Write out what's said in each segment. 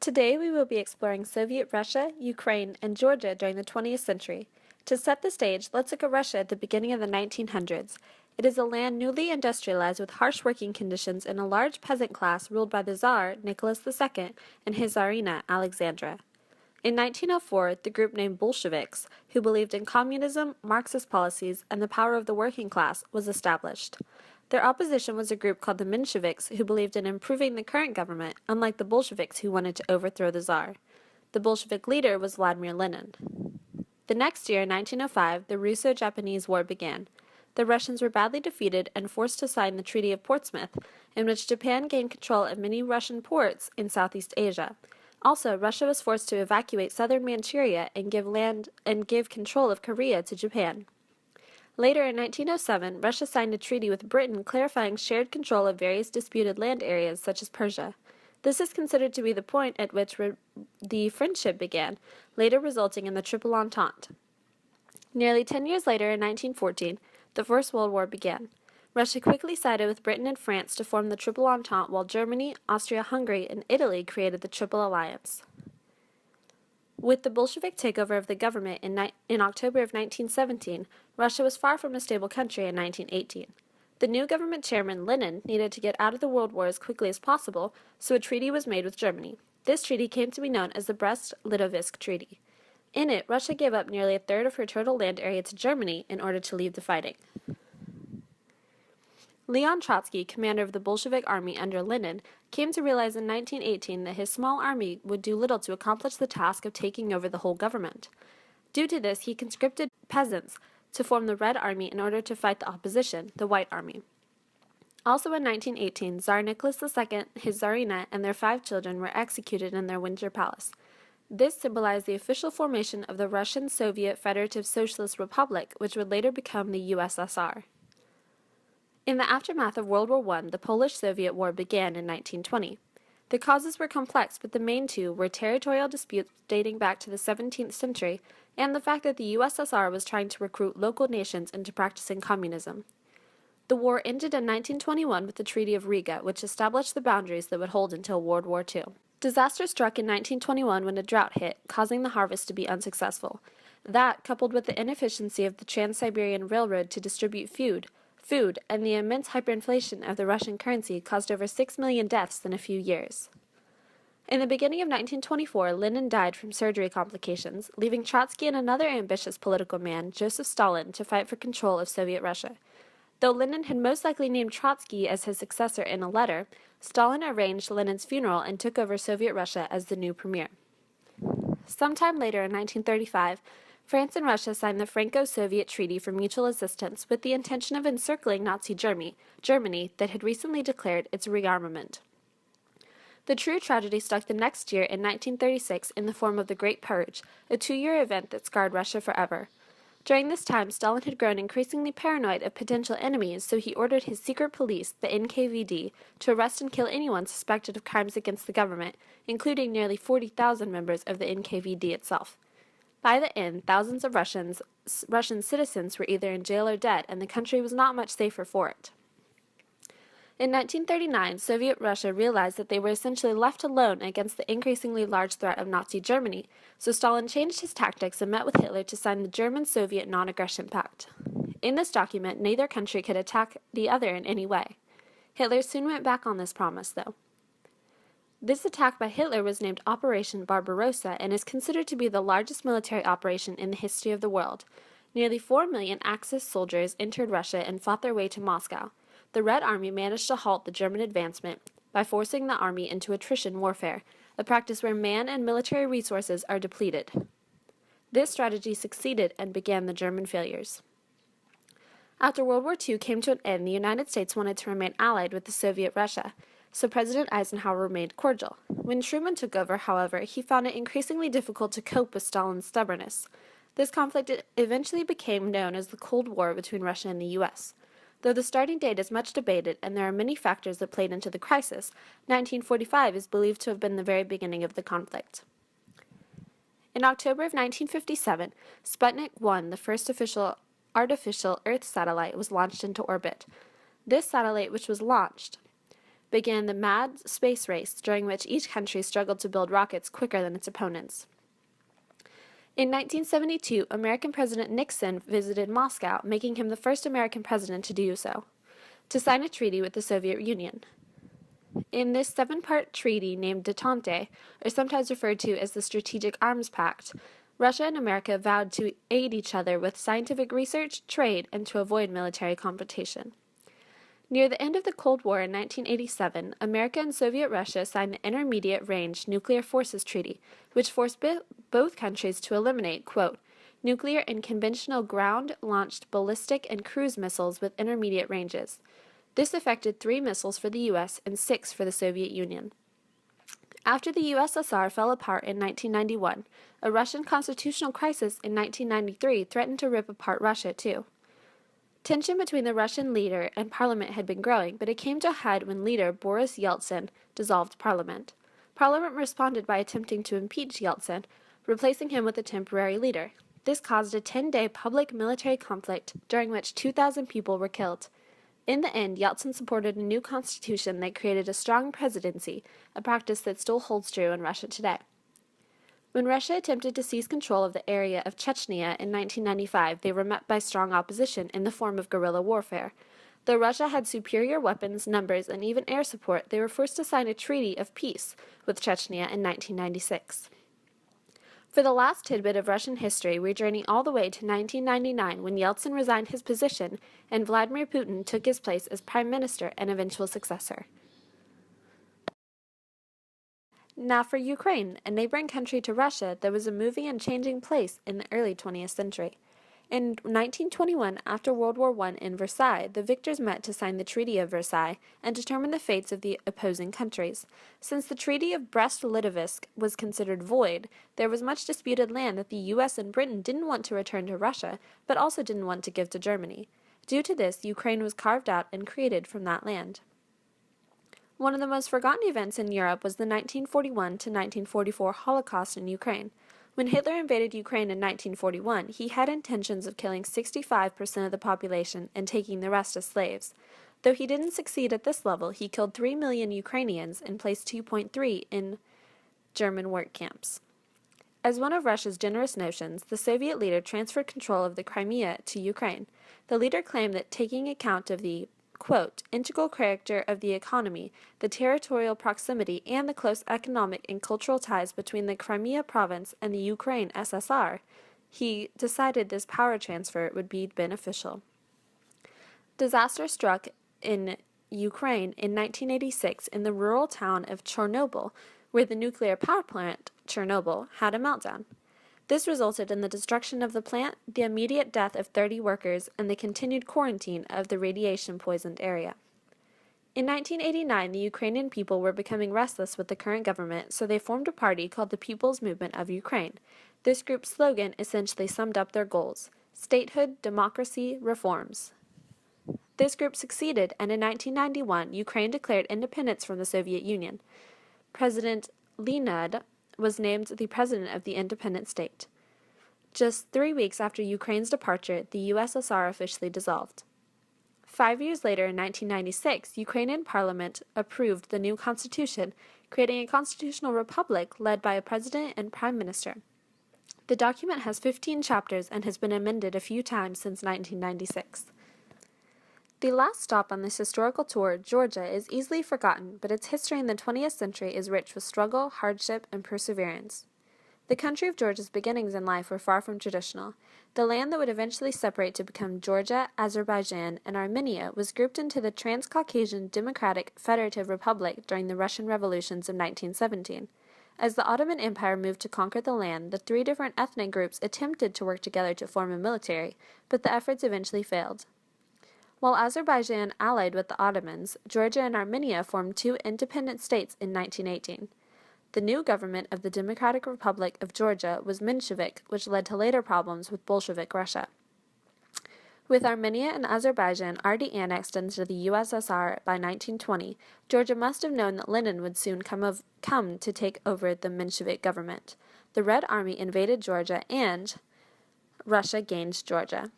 Today we will be exploring Soviet Russia, Ukraine, and Georgia during the 20th century. To set the stage, let's look at Russia at the beginning of the 1900s. It is a land newly industrialized with harsh working conditions and a large peasant class ruled by the Tsar, Nicholas II, and his Tsarina, Alexandra. In 1904, the group named Bolsheviks, who believed in communism, Marxist policies, and the power of the working class, was established. Their opposition was a group called the Mensheviks, who believed in improving the current government, unlike the Bolsheviks who wanted to overthrow the Tsar. The Bolshevik leader was Vladimir Lenin. The next year, in 1905, the Russo-Japanese War began. The Russians were badly defeated and forced to sign the Treaty of Portsmouth, in which Japan gained control of many Russian ports in Southeast Asia. Also, Russia was forced to evacuate southern Manchuria and give control of Korea to Japan. Later, in 1907, Russia signed a treaty with Britain clarifying shared control of various disputed land areas such as Persia. This is considered to be the point at which the friendship began, later resulting in the Triple Entente. Nearly 10 years later, in 1914, the First World War began. Russia quickly sided with Britain and France to form the Triple Entente, while Germany, Austria-Hungary, and Italy created the Triple Alliance. With the Bolshevik takeover of the government in October of 1917, Russia was far from a stable country in 1918. The new government chairman, Lenin, needed to get out of the World War as quickly as possible, so a treaty was made with Germany. This treaty came to be known as the Brest-Litovsk Treaty. In it, Russia gave up nearly a third of her total land area to Germany in order to leave the fighting. Leon Trotsky, commander of the Bolshevik army under Lenin, came to realize in 1918 that his small army would do little to accomplish the task of taking over the whole government. Due to this, he conscripted peasants to form the Red Army in order to fight the opposition, the White Army. Also in 1918, Tsar Nicholas II, his Tsarina, and their 5 children were executed in their Winter Palace. This symbolized the official formation of the Russian Soviet Federative Socialist Republic, which would later become the USSR. In the aftermath of World War I, the Polish-Soviet War began in 1920. The causes were complex, but the main two were territorial disputes dating back to the 17th century and the fact that the USSR was trying to recruit local nations into practicing communism. The war ended in 1921 with the Treaty of Riga, which established the boundaries that would hold until World War II. Disaster struck in 1921 when a drought hit, causing the harvest to be unsuccessful. That, coupled with the inefficiency of the Trans-Siberian Railroad to distribute food, and the immense hyperinflation of the Russian currency caused over 6 million deaths in a few years. In the beginning of 1924, Lenin died from surgery complications, leaving Trotsky and another ambitious political man, Joseph Stalin, to fight for control of Soviet Russia. Though Lenin had most likely named Trotsky as his successor in a letter, Stalin arranged Lenin's funeral and took over Soviet Russia as the new premier. Sometime later in 1935, France and Russia signed the Franco-Soviet Treaty for Mutual Assistance with the intention of encircling Nazi Germany that had recently declared its rearmament. The true tragedy struck the next year in 1936 in the form of the Great Purge, a 2-year event that scarred Russia forever. During this time, Stalin had grown increasingly paranoid of potential enemies, so he ordered his secret police, the NKVD, to arrest and kill anyone suspected of crimes against the government, including nearly 40,000 members of the NKVD itself. By the end, thousands of Russian citizens were either in jail or dead, and the country was not much safer for it. In 1939, Soviet Russia realized that they were essentially left alone against the increasingly large threat of Nazi Germany, so Stalin changed his tactics and met with Hitler to sign the German-Soviet Non-Aggression Pact. In this document, neither country could attack the other in any way. Hitler soon went back on this promise, though. This attack by Hitler was named Operation Barbarossa and is considered to be the largest military operation in the history of the world. Nearly 4 million Axis soldiers entered Russia and fought their way to Moscow. The Red Army managed to halt the German advancement by forcing the army into attrition warfare, a practice where man and military resources are depleted. This strategy succeeded and began the German failures. After World War II came to an end, the United States wanted to remain allied with the Soviet Russia, so President Eisenhower remained cordial. When Truman took over, however, he found it increasingly difficult to cope with Stalin's stubbornness. This conflict eventually became known as the Cold War between Russia and the U.S. Though the starting date is much debated and there are many factors that played into the crisis, 1945 is believed to have been the very beginning of the conflict. In October of 1957, Sputnik 1, the first artificial Earth satellite, was launched into orbit. This satellite, which was launched, began the mad space race, during which each country struggled to build rockets quicker than its opponents. In 1972, American President Nixon visited Moscow, making him the first American president to do so, to sign a treaty with the Soviet Union. In this 7-part treaty named Detente, or sometimes referred to as the Strategic Arms Pact, Russia and America vowed to aid each other with scientific research, trade, and to avoid military confrontation. Near the end of the Cold War in 1987, America and Soviet Russia signed the Intermediate Range Nuclear Forces Treaty, which forced both countries to eliminate, quote, nuclear and conventional ground-launched ballistic and cruise missiles with intermediate ranges. This affected 3 missiles for the U.S. and 6 for the Soviet Union. After the USSR fell apart in 1991, a Russian constitutional crisis in 1993 threatened to rip apart Russia, too. Tension between the Russian leader and parliament had been growing, but it came to a head when leader Boris Yeltsin dissolved parliament. Parliament responded by attempting to impeach Yeltsin, replacing him with a temporary leader. This caused a 10-day public military conflict, during which 2,000 people were killed. In the end, Yeltsin supported a new constitution that created a strong presidency, a practice that still holds true in Russia today. When Russia attempted to seize control of the area of Chechnya in 1995, they were met by strong opposition in the form of guerrilla warfare. Though Russia had superior weapons, numbers, and even air support, they were forced to sign a treaty of peace with Chechnya in 1996. For the last tidbit of Russian history, we journey all the way to 1999 when Yeltsin resigned his position and Vladimir Putin took his place as prime minister and eventual successor. Now for Ukraine, a neighboring country to Russia that was a moving and changing place in the early 20th century. In 1921, after World War I in Versailles, the victors met to sign the Treaty of Versailles and determine the fates of the opposing countries. Since the Treaty of Brest-Litovsk was considered void, there was much disputed land that the U.S. and Britain didn't want to return to Russia, but also didn't want to give to Germany. Due to this, Ukraine was carved out and created from that land. One of the most forgotten events in Europe was the 1941 to 1944 Holocaust in Ukraine. When Hitler invaded Ukraine in 1941, he had intentions of killing 65% of the population and taking the rest as slaves. Though he didn't succeed at this level, he killed 3 million Ukrainians and placed 2.3 in German work camps. As one of Russia's generous notions, the Soviet leader transferred control of the Crimea to Ukraine. The leader claimed that taking account of the quote, integral character of the economy, the territorial proximity, and the close economic and cultural ties between the Crimea province and the Ukraine SSR, he decided this power transfer would be beneficial. Disaster struck in Ukraine in 1986 in the rural town of Chernobyl, where the nuclear power plant, Chernobyl, had a meltdown. This resulted in the destruction of the plant, the immediate death of 30 workers, and the continued quarantine of the radiation-poisoned area. In 1989, the Ukrainian people were becoming restless with the current government, so they formed a party called the People's Movement of Ukraine. This group's slogan essentially summed up their goals: statehood, democracy, reforms. This group succeeded, and in 1991, Ukraine declared independence from the Soviet Union. President Leonid was named the president of the independent state. Just 3 weeks after Ukraine's departure, the USSR officially dissolved. 5 years later, in 1996, Ukrainian parliament approved the new constitution, creating a constitutional republic led by a president and prime minister. The document has 15 chapters and has been amended a few times since 1996. The last stop on this historical tour, Georgia, is easily forgotten, but its history in the 20th century is rich with struggle, hardship, and perseverance. The country of Georgia's beginnings in life were far from traditional. The land that would eventually separate to become Georgia, Azerbaijan, and Armenia was grouped into the Transcaucasian Democratic Federative Republic during the Russian revolutions of 1917. As the Ottoman Empire moved to conquer the land, the 3 different ethnic groups attempted to work together to form a military, but the efforts eventually failed. While Azerbaijan allied with the Ottomans, Georgia and Armenia formed 2 independent states in 1918. The new government of the Democratic Republic of Georgia was Menshevik, which led to later problems with Bolshevik Russia. With Armenia and Azerbaijan already annexed into the USSR by 1920, Georgia must have known that Lenin would soon come to take over the Menshevik government. The Red Army invaded Georgia and Russia gained Georgia.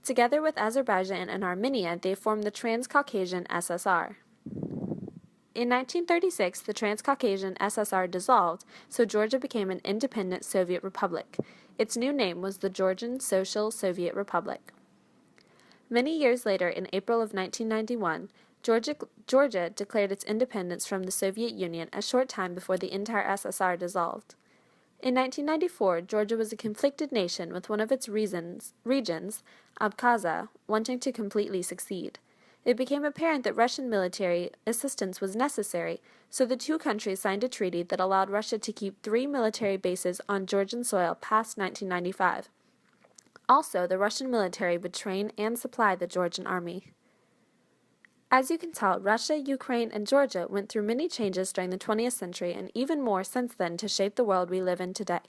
Together with Azerbaijan and Armenia, they formed the Transcaucasian SSR. In 1936, the Transcaucasian SSR dissolved, so Georgia became an independent Soviet republic. Its new name was the Georgian Social Soviet Republic. Many years later, in April of 1991, Georgia declared its independence from the Soviet Union a short time before the entire SSR dissolved. In 1994, Georgia was a conflicted nation with one of its regions, Abkhazia, wanting to completely succeed. It became apparent that Russian military assistance was necessary, so the two countries signed a treaty that allowed Russia to keep 3 military bases on Georgian soil past 1995. Also, the Russian military would train and supply the Georgian army. As you can tell, Russia, Ukraine, and Georgia went through many changes during the 20th century and even more since then to shape the world we live in today.